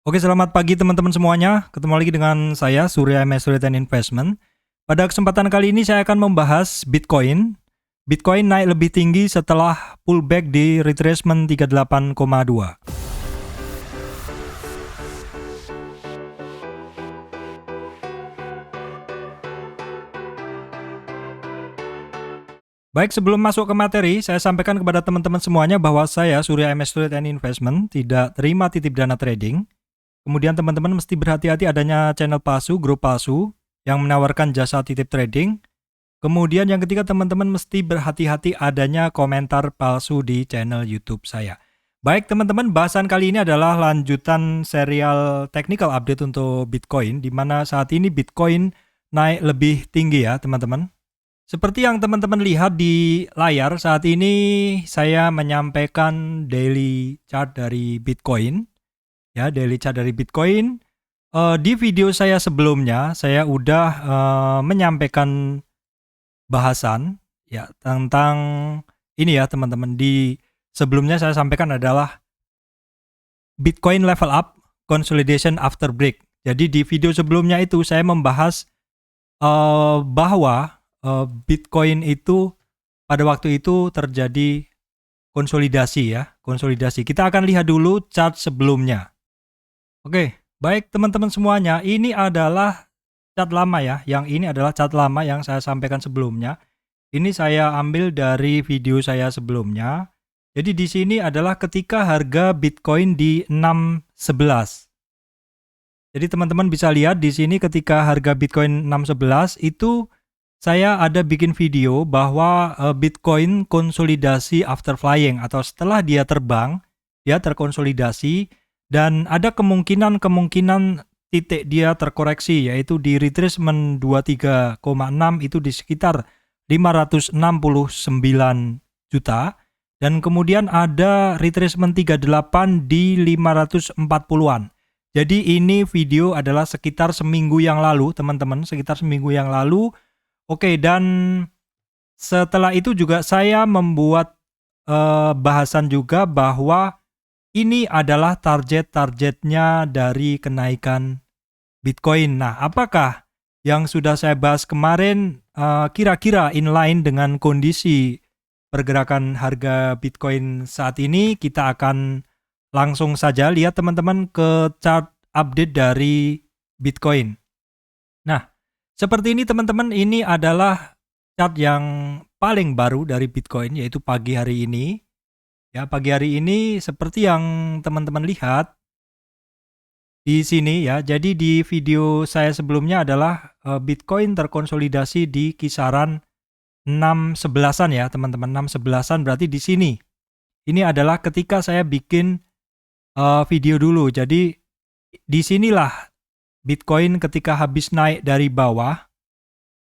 Oke, selamat pagi teman-teman semuanya. Ketemu lagi dengan saya, Surya MS Return Investment. Pada kesempatan kali ini saya akan membahas Bitcoin. Bitcoin naik lebih tinggi setelah pullback di retracement 38,2. Baik, sebelum masuk ke materi, saya sampaikan kepada teman-teman semuanya bahwa saya, Surya MS Return Investment, tidak terima titip dana trading. Kemudian teman-teman mesti berhati-hati adanya channel palsu, grup palsu, yang menawarkan jasa titip trading. Kemudian yang ketiga, teman-teman mesti berhati-hati adanya komentar palsu di channel YouTube saya. Baik teman-teman, bahasan kali ini adalah lanjutan serial technical update untuk Bitcoin, di mana saat ini Bitcoin naik lebih tinggi ya teman-teman. Seperti yang teman-teman lihat di layar, saat ini saya menyampaikan daily chart dari Bitcoin. Ya, daily chart dari Bitcoin. Di video saya sebelumnya, saya udah menyampaikan bahasan ya tentang ini ya teman-teman. Di sebelumnya saya sampaikan adalah Bitcoin level up, consolidation after break. Jadi di video sebelumnya itu saya membahas bahwa Bitcoin itu pada waktu itu terjadi konsolidasi ya, konsolidasi. Kita akan lihat dulu chart sebelumnya. Oke, baik teman-teman semuanya, ini adalah chart lama ya. Yang ini adalah chart lama yang saya sampaikan sebelumnya. Ini saya ambil dari video saya sebelumnya. Jadi di sini adalah ketika harga Bitcoin di 6.11. Jadi teman-teman bisa lihat di sini ketika harga Bitcoin 6.11 itu saya ada bikin video bahwa Bitcoin konsolidasi after flying atau setelah dia terbang, dia terkonsolidasi dan ada kemungkinan titik dia terkoreksi yaitu di retracement 23,6 itu di sekitar 569 juta dan kemudian ada retracement 38 di 540-an. Jadi ini video adalah sekitar seminggu yang lalu teman-teman, sekitar seminggu yang lalu. Oke, dan setelah itu juga saya membuat bahasan juga bahwa ini adalah target-targetnya dari kenaikan Bitcoin. Nah, apakah yang sudah saya bahas kemarin kira-kira inline dengan kondisi pergerakan harga Bitcoin saat ini? Kita akan langsung saja lihat teman-teman ke chart update dari Bitcoin. Nah, seperti ini teman-teman, ini adalah chart yang paling baru dari Bitcoin yaitu pagi hari ini. Ya, pagi hari ini seperti yang teman-teman lihat di sini ya. Jadi di video saya sebelumnya adalah Bitcoin terkonsolidasi di kisaran 6.11-an ya, teman-teman. 6.11-an berarti di sini. Ini adalah ketika saya bikin video dulu. Jadi disinilah Bitcoin ketika habis naik dari bawah,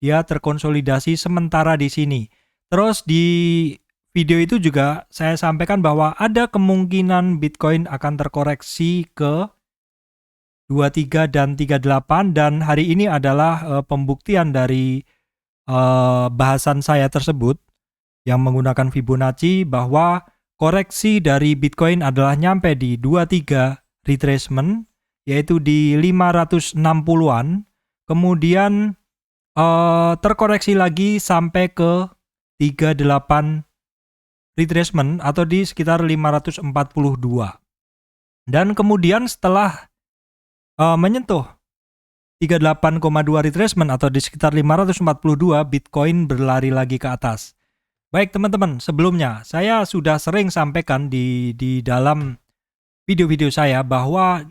dia terkonsolidasi sementara di sini. Terus di video itu juga saya sampaikan bahwa ada kemungkinan Bitcoin akan terkoreksi ke 23 dan 38 dan hari ini adalah pembuktian dari bahasan saya tersebut yang menggunakan Fibonacci bahwa koreksi dari Bitcoin adalah nyampe di 23 retracement yaitu di 560-an, kemudian terkoreksi lagi sampai ke 38 retracement atau di sekitar 542. Dan kemudian setelah menyentuh 38,2 retracement atau di sekitar 542, Bitcoin berlari lagi ke atas. Baik teman-teman, sebelumnya saya sudah sering sampaikan di dalam video-video saya bahwa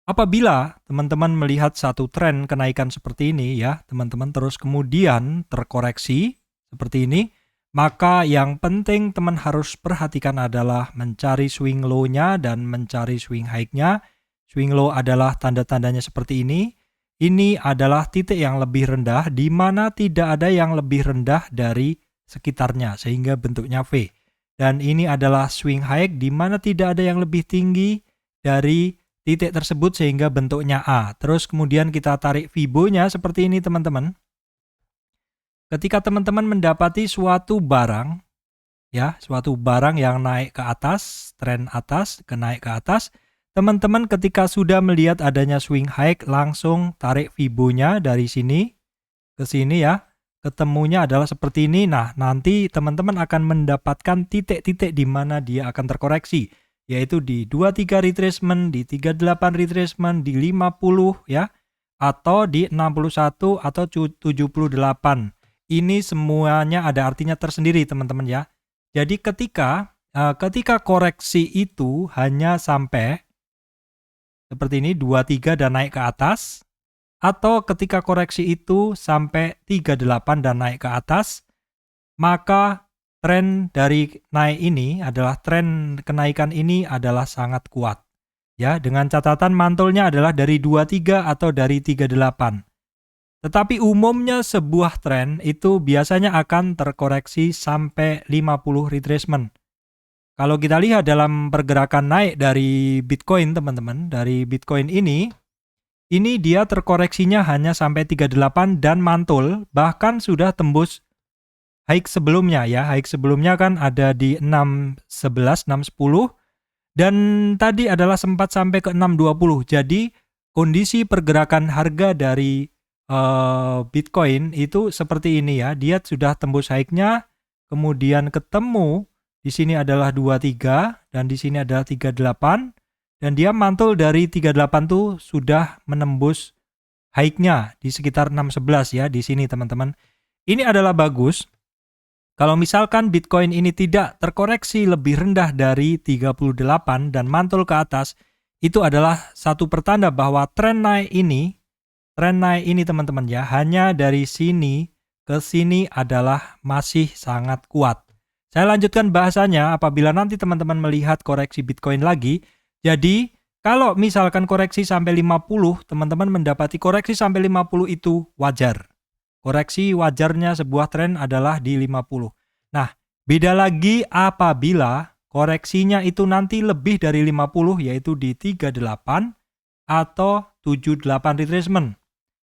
apabila teman-teman melihat satu tren kenaikan seperti ini ya, teman-teman terus kemudian terkoreksi seperti ini, maka yang penting teman harus perhatikan adalah mencari swing low-nya dan mencari swing high-nya. Swing low adalah tanda-tandanya seperti ini. Ini adalah titik yang lebih rendah di mana tidak ada yang lebih rendah dari sekitarnya sehingga bentuknya V. Dan ini adalah swing high di mana tidak ada yang lebih tinggi dari titik tersebut sehingga bentuknya A. Terus kemudian kita tarik Fibo-nya seperti ini teman-teman. Ketika teman-teman mendapati suatu barang, ya, suatu barang yang naik ke atas, tren atas, naik ke atas, teman-teman ketika sudah melihat adanya swing high, langsung tarik Fibo-nya dari sini ke sini ya. Ketemunya adalah seperti ini. Nah, nanti teman-teman akan mendapatkan titik-titik di mana dia akan terkoreksi, yaitu di 23 retracement, di 38 retracement, di 50 ya, atau di 61 atau 78. Ini semuanya ada artinya tersendiri teman-teman ya. Jadi ketika koreksi itu hanya sampai seperti ini 23 dan naik ke atas, atau ketika koreksi itu sampai 38 dan naik ke atas, maka tren dari naik ini adalah tren kenaikan ini adalah sangat kuat. Ya, dengan catatan mantulnya adalah dari 23 atau dari 38. Tetapi umumnya sebuah tren itu biasanya akan terkoreksi sampai 50 retracement. Kalau kita lihat dalam pergerakan naik dari Bitcoin teman-teman, dari Bitcoin ini dia terkoreksinya hanya sampai 38 dan mantul, bahkan sudah tembus high sebelumnya ya. High sebelumnya kan ada di 611, 610 dan tadi adalah sempat sampai ke 620. Jadi kondisi pergerakan harga dari Bitcoin itu seperti ini ya. Dia sudah tembus high-nya, kemudian ketemu di sini adalah 23 dan di sini adalah 38. Dan dia mantul dari 38 tuh sudah menembus high-nya di sekitar 611 ya di sini teman-teman. Ini adalah bagus. Kalau misalkan Bitcoin ini tidak terkoreksi lebih rendah dari 38 dan mantul ke atas, itu adalah satu pertanda bahwa tren naik ini teman-teman ya, hanya dari sini ke sini adalah masih sangat kuat. Saya lanjutkan bahasanya apabila nanti teman-teman melihat koreksi Bitcoin lagi. Jadi, kalau misalkan koreksi sampai 50, teman-teman mendapati koreksi sampai 50 itu wajar. Koreksi wajarnya sebuah tren adalah di 50. Nah, beda lagi apabila koreksinya itu nanti lebih dari 50, yaitu di 38 atau 78 retracement.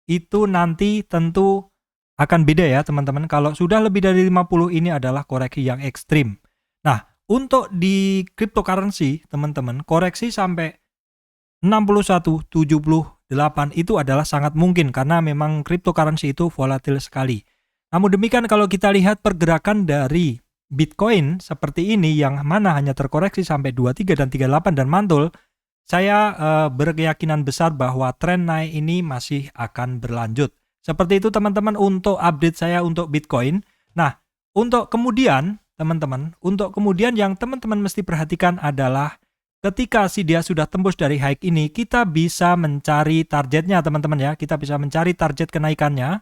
Itu nanti tentu akan beda ya teman-teman. Kalau sudah lebih dari 50 ini adalah koreksi yang ekstrim. Nah, untuk di cryptocurrency, teman-teman, koreksi sampai 61, 78 itu adalah sangat mungkin karena memang cryptocurrency itu volatil sekali. Namun demikian kalau kita lihat pergerakan dari Bitcoin seperti ini yang mana hanya terkoreksi sampai 23 dan 38 dan mantul, saya berkeyakinan besar bahwa tren naik ini masih akan berlanjut. Seperti itu teman-teman untuk update saya untuk Bitcoin. Nah, untuk kemudian teman-teman, yang teman-teman mesti perhatikan adalah ketika dia sudah tembus dari high ini, kita bisa mencari targetnya teman-teman ya. Kita bisa mencari target kenaikannya.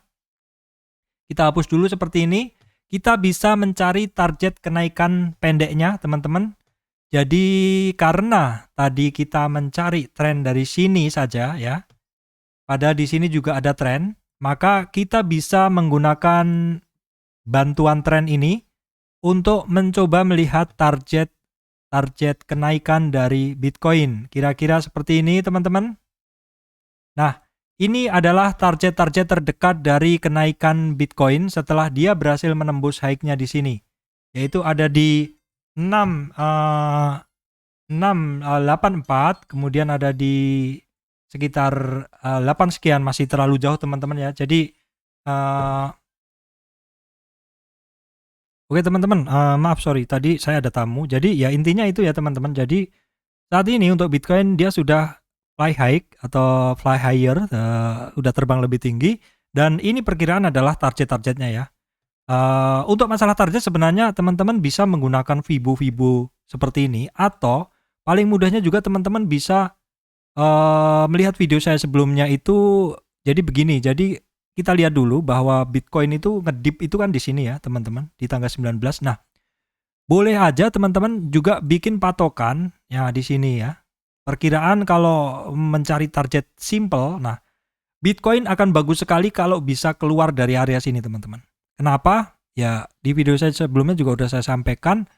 Kita hapus dulu seperti ini. Kita bisa mencari target kenaikan pendeknya teman-teman. Jadi karena tadi kita mencari tren dari sini saja ya. Pada di sini juga ada tren, maka kita bisa menggunakan bantuan tren ini untuk mencoba melihat target kenaikan dari Bitcoin. Kira-kira seperti ini teman-teman. Nah, ini adalah target-target terdekat dari kenaikan Bitcoin setelah dia berhasil menembus high-nya di sini. Yaitu ada di 684, kemudian ada di sekitar 8 sekian, masih terlalu jauh teman-teman ya. Jadi oke teman-teman, maaf sorry tadi saya ada tamu. Jadi ya intinya itu ya teman-teman. Jadi saat ini untuk Bitcoin dia sudah fly high atau fly higher, udah terbang lebih tinggi. Dan ini perkiraan adalah target-targetnya ya. Untuk masalah target sebenarnya teman-teman bisa menggunakan Fibo seperti ini. Atau paling mudahnya juga teman-teman bisa melihat video saya sebelumnya itu. Jadi begini, jadi kita lihat dulu bahwa Bitcoin itu ngedip itu kan di sini ya teman-teman, di tanggal 19. Nah, boleh aja teman-teman juga bikin patokan ya di sini ya. Perkiraan kalau mencari target simple, nah Bitcoin akan bagus sekali kalau bisa keluar dari area sini teman-teman. Kenapa? Ya di video saya sebelumnya juga udah saya sampaikan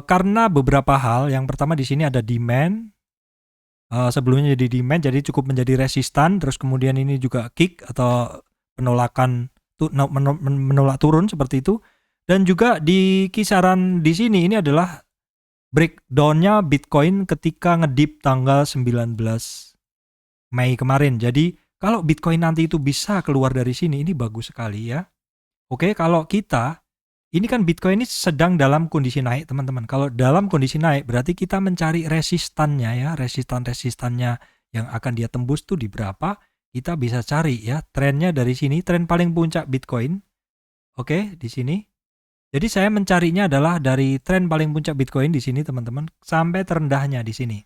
karena beberapa hal. Yang pertama di sini ada demand. Sebelumnya jadi demand, jadi cukup menjadi resistan. Terus kemudian ini juga kick atau penolakan, menolak turun seperti itu. Dan juga di kisaran di sini ini adalah breakdown-nya Bitcoin ketika ngedip tanggal 19 Mei kemarin. Jadi kalau Bitcoin nanti itu bisa keluar dari sini, ini bagus sekali ya. Oke, kalau kita, ini kan Bitcoin ini sedang dalam kondisi naik teman-teman. Kalau dalam kondisi naik berarti kita mencari resistannya ya, resistan-resistannya yang akan dia tembus tuh di berapa. Kita bisa cari ya, trennya dari sini, tren paling puncak Bitcoin. Oke, di sini. Jadi saya mencarinya adalah dari tren paling puncak Bitcoin di sini teman-teman sampai terendahnya di sini.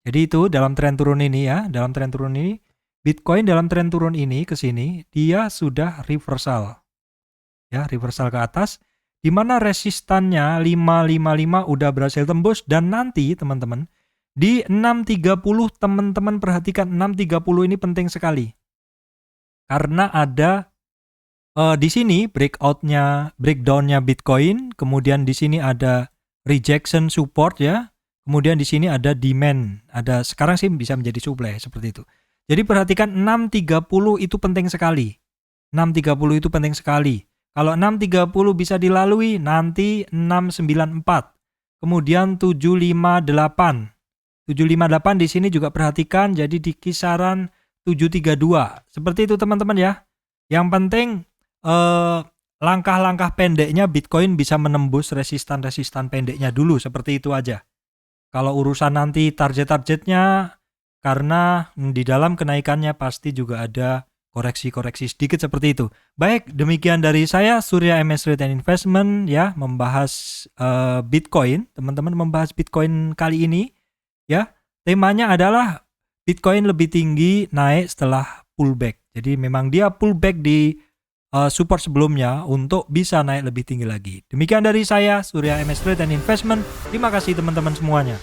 Jadi itu dalam tren turun ini ya, dalam tren turun ini Bitcoin dalam tren turun ini ke sini dia sudah reversal. Ya, reversal ke atas di mana resistannya 555 udah berhasil tembus dan nanti teman-teman di 630 teman-teman perhatikan 630 ini penting sekali. Karena ada di sini breakdownnya Bitcoin, kemudian di sini ada rejection support ya, kemudian di sini ada demand, ada sekarang sih bisa menjadi supply seperti itu. Jadi perhatikan 630 itu penting sekali. 630 itu penting sekali. Kalau 630 bisa dilalui, nanti 694, kemudian 758. 758 di sini juga perhatikan, jadi di kisaran 732. Seperti itu teman-teman ya. Yang penting langkah-langkah pendeknya Bitcoin bisa menembus resistan-resistan pendeknya dulu, seperti itu aja. Kalau urusan nanti target-targetnya, karena di dalam kenaikannya pasti juga ada koreksi-koreksi sedikit seperti itu. Baik, demikian dari saya Surya MS Trade and Investment ya, membahas Bitcoin. Teman-teman membahas Bitcoin kali ini ya. Temanya adalah Bitcoin lebih tinggi naik setelah pullback. Jadi memang dia pullback di support sebelumnya untuk bisa naik lebih tinggi lagi. Demikian dari saya Surya MS Trade and Investment. Terima kasih teman-teman semuanya.